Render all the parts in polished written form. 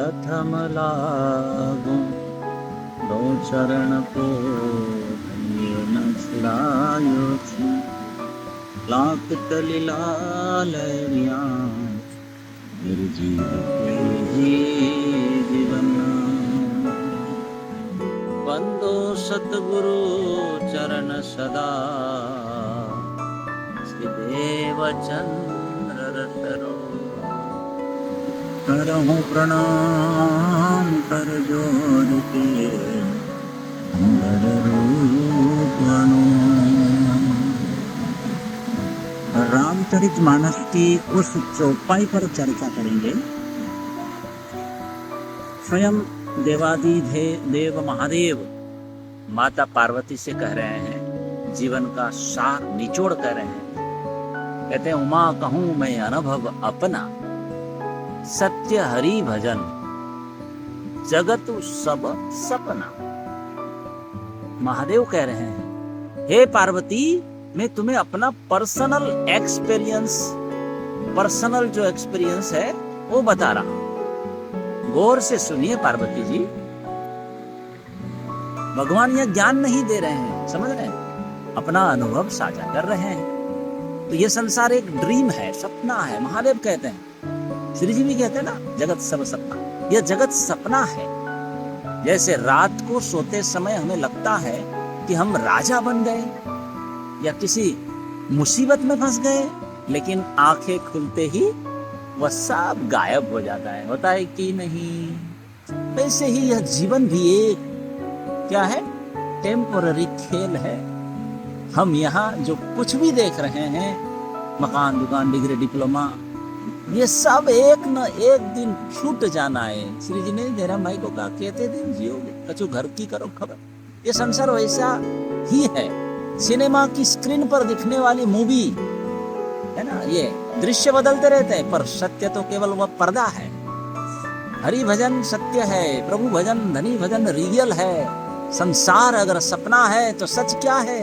प्रथम लागूं दो चरण को न छुड़ायो छू लाख तलिलालरिया निर्जीव के ही जीवन बंदो सतगुरु चरण सदा श्रीदेव चंद्र रतरो करहूं प्रणाम कर जोड़ के रामचरितमानस की उस चौपाई पर चर्चा करेंगे। स्वयं देव महादेव माता पार्वती से कह रहे हैं, जीवन का सार निचोड़ कर रहे हैं। कहते हैं, उमा कहूं मैं अनुभव अपना सत्य हरि भजन जगत सब सपना। महादेव कह रहे हैं, हे पार्वती, मैं तुम्हें अपना पर्सनल जो एक्सपीरियंस है वो बता रहा हूं। गौर से सुनिए पार्वती जी, भगवान यह ज्ञान नहीं दे रहे हैं, समझ रहे हैं, अपना अनुभव साझा कर रहे हैं। तो ये संसार एक ड्रीम है, सपना है। महादेव कहते हैं, श्री जी भी कहते हैं ना, जगत सब सपना। यह जगत सपना है। जैसे रात को सोते समय हमें लगता है कि हम राजा बन गए या किसी मुसीबत में फंस गए, लेकिन आंखें खुलते ही वह सब गायब हो जाता है। होता है कि नहीं? वैसे ही यह जीवन भी एक क्या है, टेम्पोररी खेल है। हम यहाँ जो कुछ भी देख रहे हैं, मकान, दुकान, डिग्री, डिप्लोमा, ये सब एक न एक दिन छूट जाना है। श्री जी ने जयराम भाई को कहा, कहते दिन जियोगे कछु घर की करो खबर। ये संसार वैसा ही है। सिनेमा की स्क्रीन पर दिखने वाली मूवी है ना, ये दृश्य बदलते रहते हैं, पर सत्य तो केवल वह पर्दा है। हरि भजन सत्य है, प्रभु भजन, धनी भजन रियल है। संसार अगर सपना है तो सच क्या है?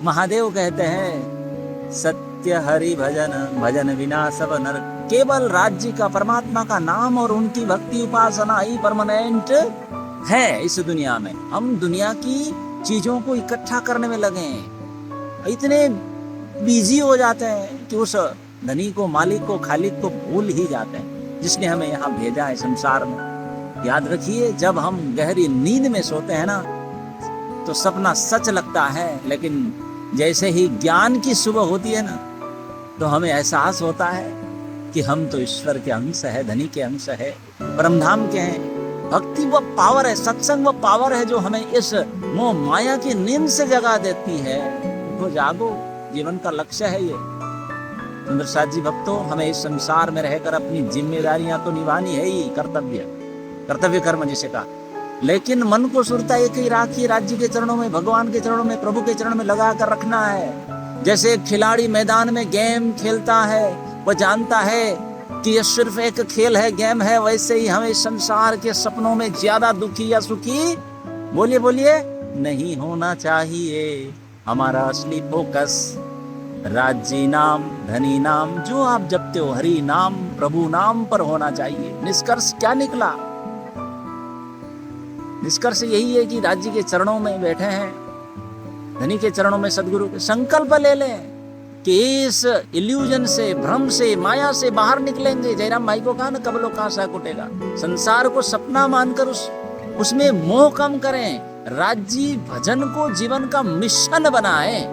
महादेव कहते हैं, सत्य हरि भजन भजन विना सब नर। केवल राज्य का, परमात्मा का नाम और उनकी भक्ति उपासना ही परमानेंट है इस दुनिया में। हम दुनिया की चीजों को इकट्ठा करने में लगे हैं, इतने बिजी हो जाते हैं कि उस धनी को, मालिक को, खालिक को भूल ही जाते हैं, जिसने हमें यहाँ भेजा है संसार में। याद रखिए, जब हम गहरी नींद में सोते हैं ना, तो सपना सच लगता है, लेकिन जैसे ही ज्ञान की सुबह होती है ना, तो हमें एहसास होता है कि हम तो ईश्वर के अंश है, धनी के अंश है, परमधाम के हैं। भक्ति वो पावर है, सत्संग वो पावर है जो हमें इस मोह माया की नींद से जगा देती है। तो जागो, जीवन का लक्ष्य है ये। सुंदर साथ जी भक्तों, हमें इस संसार में रहकर अपनी जिम्मेदारियां तो निभानी है ही, कर्तव्य कर्म जिसे कहा, लेकिन मन को सुरता एक ही राखी, राज्य के चरणों में, भगवान के चरणों में, प्रभु के चरणों में लगा कर रखना है। जैसे एक खिलाड़ी मैदान में गेम खेलता है, वह जानता है कि यह सिर्फ एक खेल है, गेम है, वैसे ही हमें संसार के सपनों में ज्यादा दुखी या सुखी, बोलिए नहीं होना चाहिए। हमारा असली फोकस राज्य नाम, धनी नाम, जो आप जपते हो, हरि नाम, प्रभु नाम पर होना चाहिए। निष्कर्ष क्या निकला? निष्कर्ष यही है कि राज्य के चरणों में बैठे हैं, धनी के चरणों में, सदगुरु के संकल्प ले लें कि इस इल्यूजन से, भ्रम से, माया से बाहर निकलेंगे। जयराम भाई को कहा ना, कब लोग कहां से कुटेगा। संसार को सपना मानकर उसमें मोह कम करें, राज्य भजन को जीवन का मिशन बनाएं,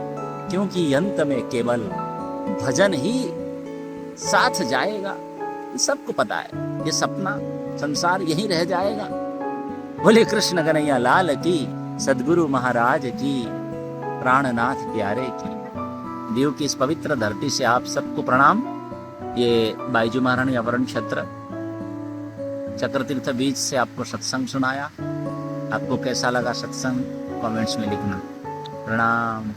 क्योंकि अंत में केवल भजन ही साथ जाएगा। सबको पता है, ये सपना संसार यहीं रह जाएगा। बोले कृष्ण कन्हैया लाल की, सदगुरु महाराज की, प्राणनाथ प्यारे की। देव की इस पवित्र धरती से आप सबको प्रणाम। ये बाईजू महारानी अवरण चक्रतीर्थ बीच से आपको सत्संग सुनाया। आपको कैसा लगा सत्संग, कमेंट्स में लिखना। प्रणाम।